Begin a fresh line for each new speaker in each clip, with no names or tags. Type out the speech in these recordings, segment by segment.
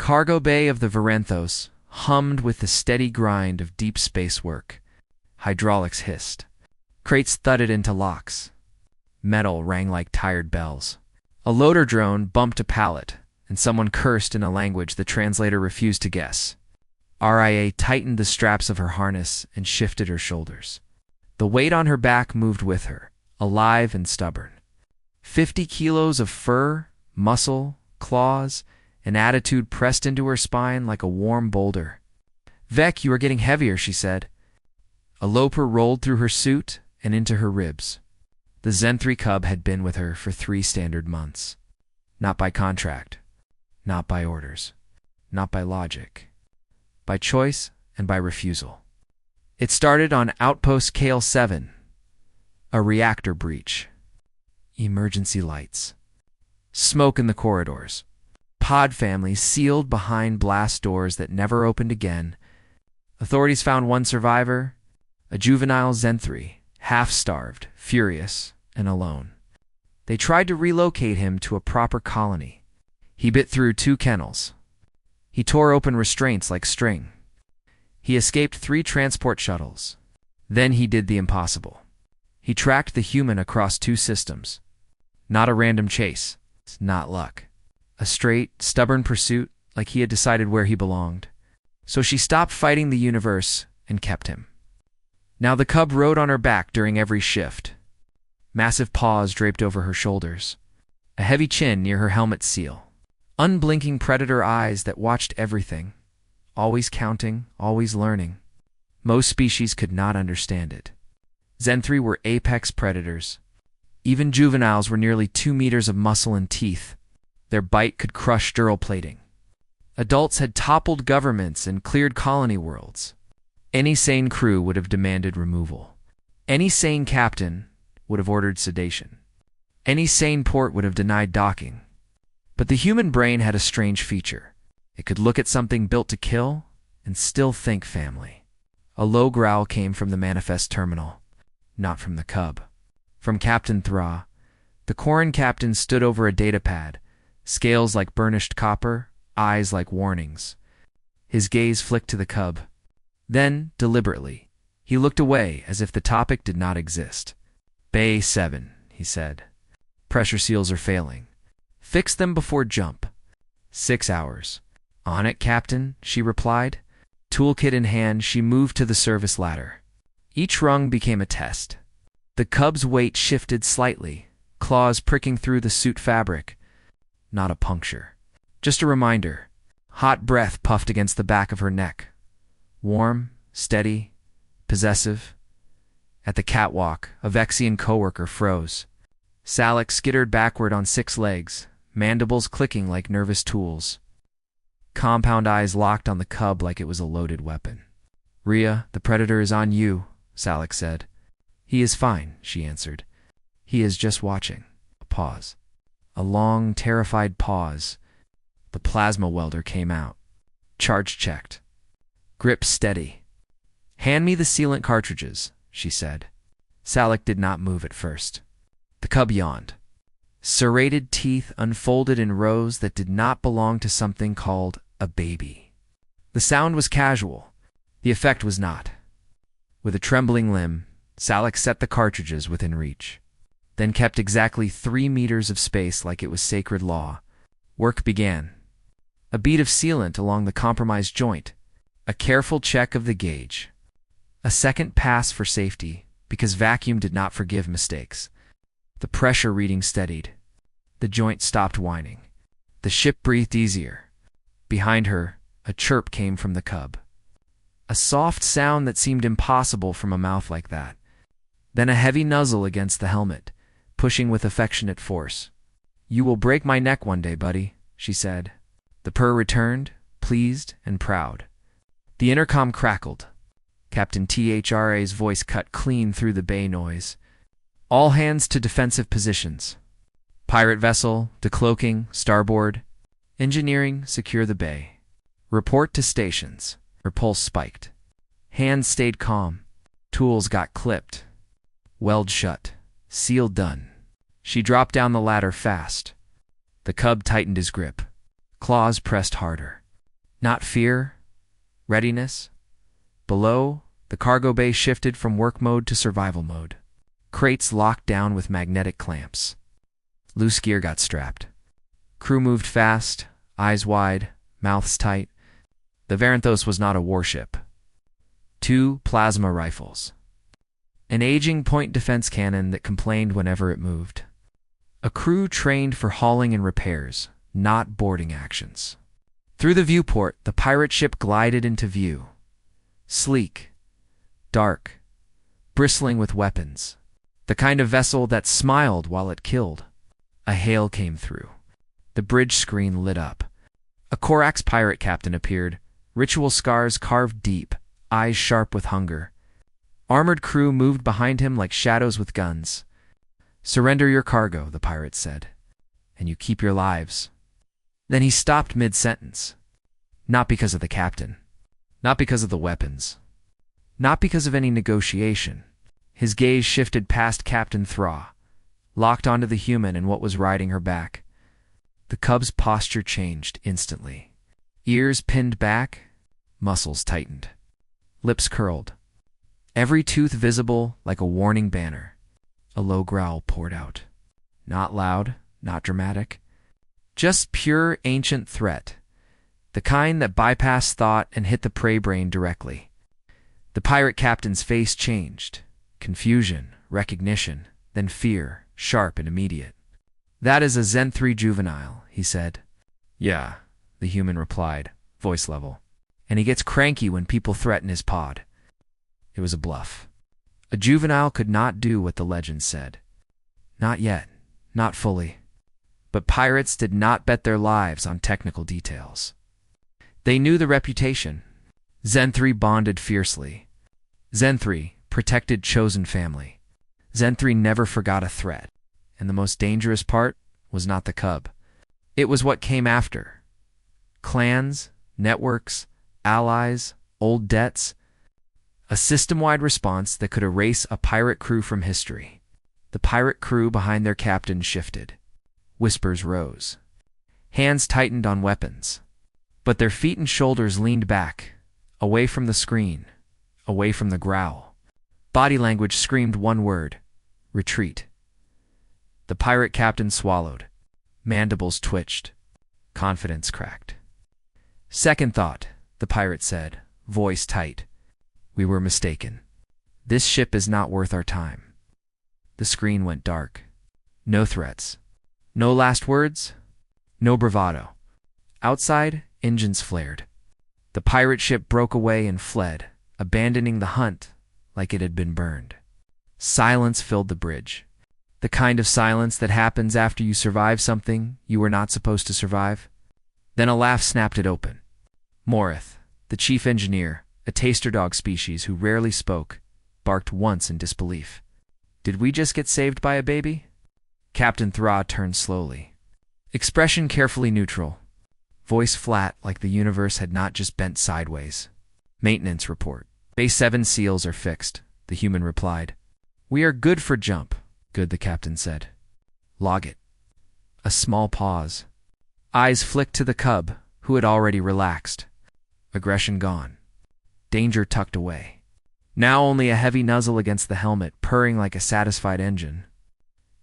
cargo bay of the VERENTHOS hummed with the steady grind of deep space work. Hydraulics hissed. Crates thudded into locks. Metal rang like tired bells. A loader drone bumped a pallet, and someone cursed in a language the translator refused to guess. RIA tightened the straps of her harness and shifted her shoulders. The weight on her back moved with her, alive and stubborn. 50 kilos of fur, muscle, claws, and attitude pressed into her spine like a warm boulder. "Vec, you are getting heavier," she said. A loper rolled through her suit and into her ribs. The ZENTHRI cub had been with her for 3 standard months. Not by contract, not by orders, not by logic, by choice and by refusal. It started on Outpost Kale 7, a reactor breach. Emergency lights. Smoke in the corridors. Pod families sealed behind blast doors that never opened again. Authorities found one survivor, a juvenile ZENTHRI, half-starved, furious, and alone. They tried to relocate him to a proper colony. He bit through 2 kennels. He tore open restraints like string. He escaped 3 transport shuttles. Then he did the impossible. He tracked the human across 2 systems. Not a random chase, not luck. A straight, stubborn pursuit like he had decided where he belonged. So she stopped fighting the universe and kept him. Now the cub rode on her back during every shift. Massive paws draped over her shoulders. A heavy chin near her helmet seal. Unblinking predator eyes that watched everything. Always counting, always learning. Most species could not understand it. ZENTHRI were apex predators. Even juveniles were nearly 2 meters of muscle and teeth. Their bite could crush dural plating. Adults had toppled governments and cleared colony worlds. Any sane crew would have demanded removal. Any sane captain would have ordered sedation. Any sane port would have denied docking. But the human brain had a strange feature. It could look at something built to kill and still think family. A low growl came from the manifest terminal, not from the cub. From Captain Thra. The Quarren captain stood over a datapad, scales like burnished copper, eyes like warnings. His gaze flicked to the cub. Then, deliberately, he looked away as if the topic did not exist. "Bay 7, he said. "Pressure seals are failing. Fix them before jump." 6 hours. "On it, Captain," she replied. Toolkit in hand, she moved to the service ladder. Each rung became a test. The cub's weight shifted slightly, claws pricking through the suit fabric. Not a puncture. Just a reminder. Hot breath puffed against the back of her neck. Warm, steady, possessive. At the catwalk, a Vexian coworker froze. Salak skittered backward on 6 legs, mandibles clicking like nervous tools. Compound eyes locked on the cub like it was a loaded weapon. "Rhea, the predator is on you," Salak said. "He is fine," she answered. "He is just watching." A pause. A long, terrified pause. The plasma welder came out. Charge checked. "Grip steady." "Hand me the sealant cartridges," she said. Salak did not move at first. The cub yawned. Serrated teeth unfolded in rows that did not belong to something called a baby. The sound was casual. The effect was not. With a trembling limb, Salak set the cartridges within reach, then kept exactly 3 meters of space like it was sacred law. Work began. A bead of sealant along the compromised joint. A careful check of the gauge. A second pass for safety, because vacuum did not forgive mistakes. The pressure reading steadied. The joint stopped whining. The ship breathed easier. Behind her, a chirp came from the cub. A soft sound that seemed impossible from a mouth like that. Then a heavy nuzzle against the helmet, pushing with affectionate force. "You will break my neck one day, buddy," she said. The purr returned, pleased and proud. The intercom crackled. Captain THRA's voice cut clean through the bay noise. "All hands to defensive positions. Pirate vessel, decloaking, starboard. Engineering, secure the bay. Report to stations." Her pulse spiked. Hands stayed calm. Tools got clipped. Weld shut. Seal done. She dropped down the ladder fast. The cub tightened his grip. Claws pressed harder. Not fear, readiness. Below, the cargo bay shifted from work mode to survival mode. Crates locked down with magnetic clamps. Loose gear got strapped. Crew moved fast, eyes wide, mouths tight. The VERENTHOS was not a warship. 2 plasma rifles. An aging point defense cannon that complained whenever it moved. A crew trained for hauling and repairs, not boarding actions. Through the viewport, the pirate ship glided into view. Sleek, dark, bristling with weapons. The kind of vessel that smiled while it killed. A hail came through. The bridge screen lit up. A Corax pirate captain appeared, ritual scars carved deep, eyes sharp with hunger. Armored crew moved behind him like shadows with guns. "Surrender your cargo," the pirate said, "and you keep your lives." Then he stopped mid-sentence. Not because of the captain. Not because of the weapons. Not because of any negotiation. His gaze shifted past Captain Thra, locked onto the human and what was riding her back. The cub's posture changed instantly. Ears pinned back, muscles tightened. Lips curled. Every tooth visible like a warning banner. A low growl poured out. Not loud, not dramatic. Just pure ancient threat. The kind that bypassed thought and hit the prey brain directly. The pirate captain's face changed. Confusion, recognition, then fear, sharp and immediate. "That is a ZENTHRI juvenile," he said. "Yeah," the human replied, voice level. "And he gets cranky when people threaten his pod." It was a bluff. A juvenile could not do what the legend said. Not yet, not fully. But pirates did not bet their lives on technical details. They knew the reputation. ZENTHRI bonded fiercely. ZENTHRI protected chosen family. ZENTHRI never forgot a threat. And the most dangerous part was not the cub. It was what came after. Clans, networks, allies, old debts. A system-wide response that could erase a pirate crew from history. The pirate crew behind their captain shifted. Whispers rose. Hands tightened on weapons. But their feet and shoulders leaned back, away from the screen, away from the growl. Body language screamed one word: retreat. The pirate captain swallowed. Mandibles twitched. Confidence cracked. "Second thought," the pirate said, voice tight. "We were mistaken. This ship is not worth our time." The screen went dark. No threats. No last words. No bravado. Outside, engines flared. The pirate ship broke away and fled, abandoning the hunt like it had been burned. Silence filled the bridge. The kind of silence that happens after you survive something you were not supposed to survive. Then a laugh snapped it open. Morith, the chief engineer, a taster dog species who rarely spoke, barked once in disbelief. "Did we just get saved by a baby?" Captain Thra turned slowly. Expression carefully neutral. Voice flat like the universe had not just bent sideways. "Maintenance report. Base 7 seals are fixed," the human replied. "We are good for jump." "Good," the captain said. "Log it." A small pause. Eyes flicked to the cub, who had already relaxed. Aggression gone. Danger tucked away. Now only a heavy nuzzle against the helmet, purring like a satisfied engine.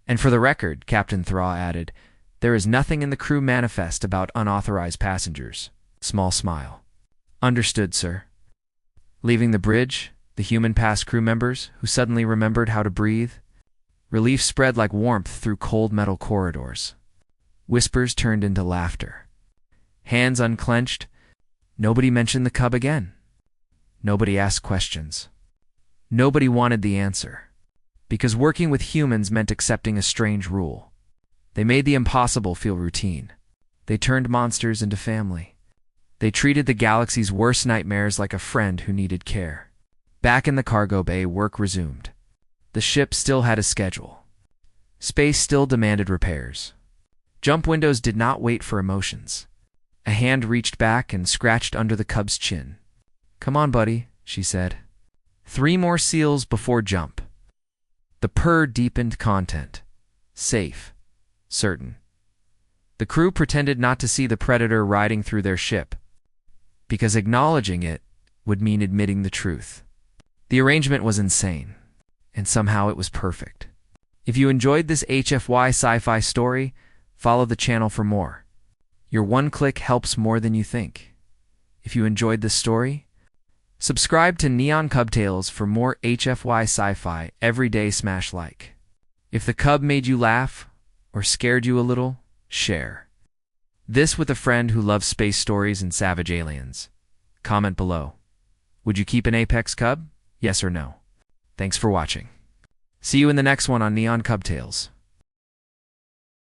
"And for the record," Captain Thra added, "there is nothing in the crew manifest about unauthorized passengers." Small smile. "Understood, sir." Leaving the bridge, the human passed crew members, who suddenly remembered how to breathe. Relief spread like warmth through cold metal corridors. Whispers turned into laughter. Hands unclenched. Nobody mentioned the cub again. Nobody asked questions. Nobody wanted the answer. Because working with humans meant accepting a strange rule. They made the impossible feel routine. They turned monsters into family. They treated the galaxy's worst nightmares like a friend who needed care. Back in the cargo bay, work resumed. The ship still had a schedule. Space still demanded repairs. Jump windows did not wait for emotions. A hand reached back and scratched under the cub's chin. "Come on, buddy," she said. 3 more seals before jump. The purr deepened content. Safe. Certain. The crew pretended not to see the predator riding through their ship. because acknowledging it would mean admitting the truth. The arrangement was insane, and somehow it was perfect. If you enjoyed this HFY Sci-Fi story, follow the channel for more. Your one click helps more than you think. If you enjoyed this story, subscribe to Neon Cub Tales for more HFY Sci-Fi every day. Smash like. If the cub made you laugh or scared you a little, share this with a friend who loves space stories and savage aliens. Comment below. Would you keep an apex cub? Yes or no? Thanks for watching. See you in the next one on Neon Cub Tales.